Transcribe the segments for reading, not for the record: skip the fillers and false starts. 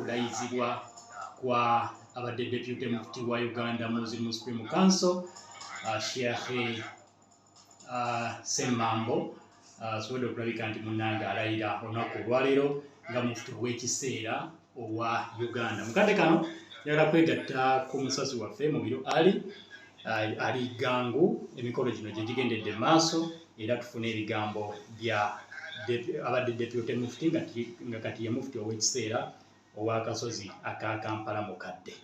okulayizibwa kwa abadde Deputy Mufti wa Uganda Muslim Supreme Council Sheikh Ssemambo asobodde okulabika nti munnange alayira olunaku olwaleero nga mufti w'ekiseera owa Uganda. Mukadde kano yagala kwegatta ku musasi waffe Mubiru ali gangu emikolo gino gye gigendedde maaso era tufune ebigambo bya abadde Deputy Mufti nga kati ye mufti ow'ekiseera ow'akasozi aka Kampala mukadde.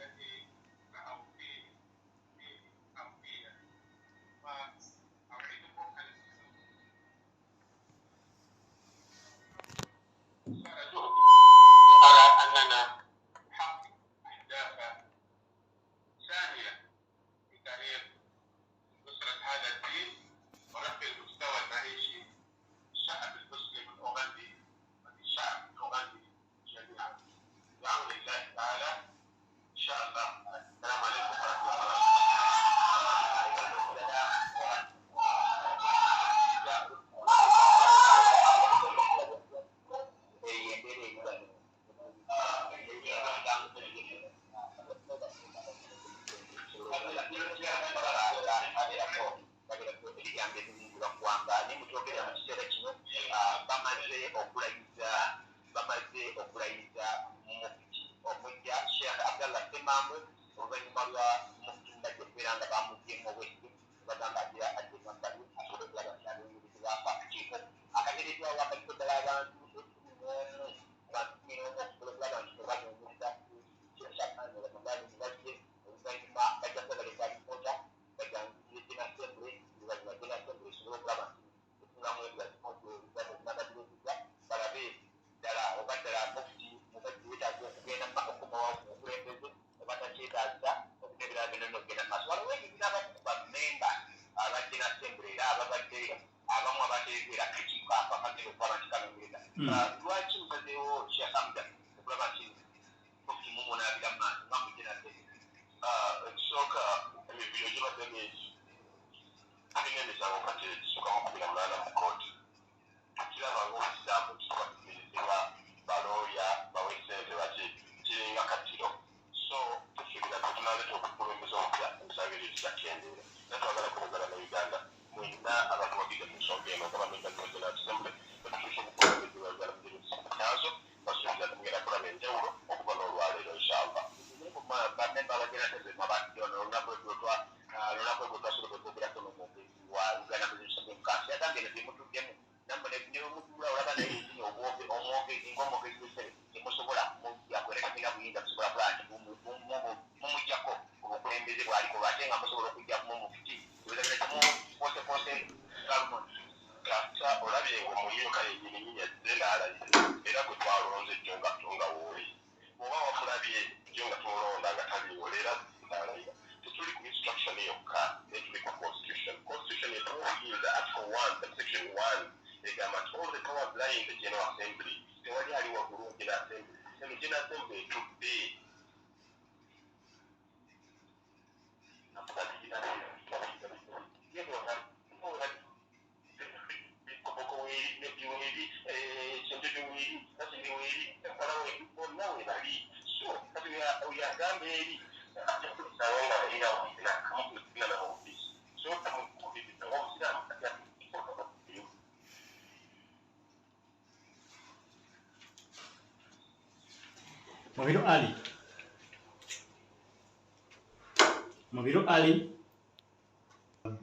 Mubiru Ali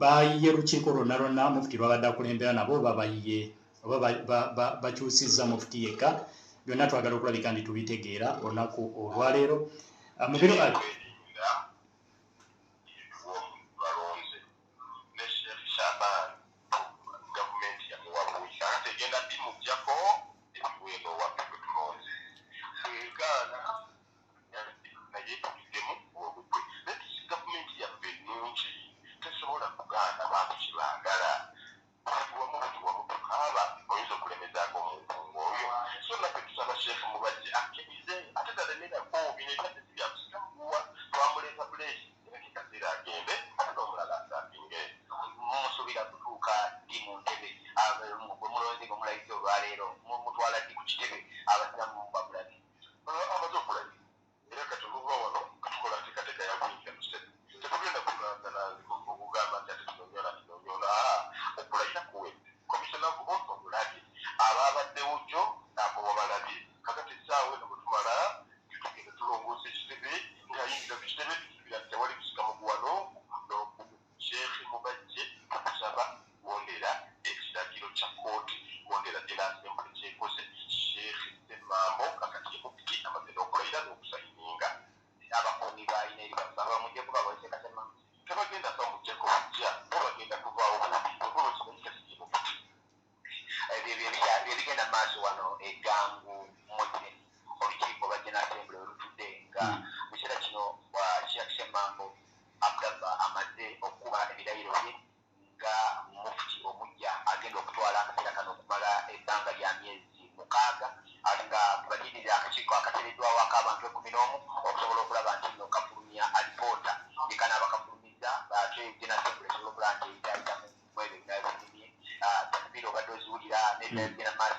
bayiye lukiiko lwonna mufti lwabadde akulembera nabo babayiye oba bakyusizza mufti yekka byonna twagala okulabika nti tubitegeera olunaku olwaleero. Mubiru Ali ebirayiro bye nga mufti omujja agenda okutwala akaseera kano okumala ebbanga lya myezi 6 nga balirira akakiiko akateereddwawo ak'abantu 11 okusobola okulaba nti nno kafulumya alipoota ekanaaba kafulumiza ate genasembule esobola okulaba nti eyitayitamu mwebyo binabifulumye takbiri obadde oziwulira n'ebigenda maaso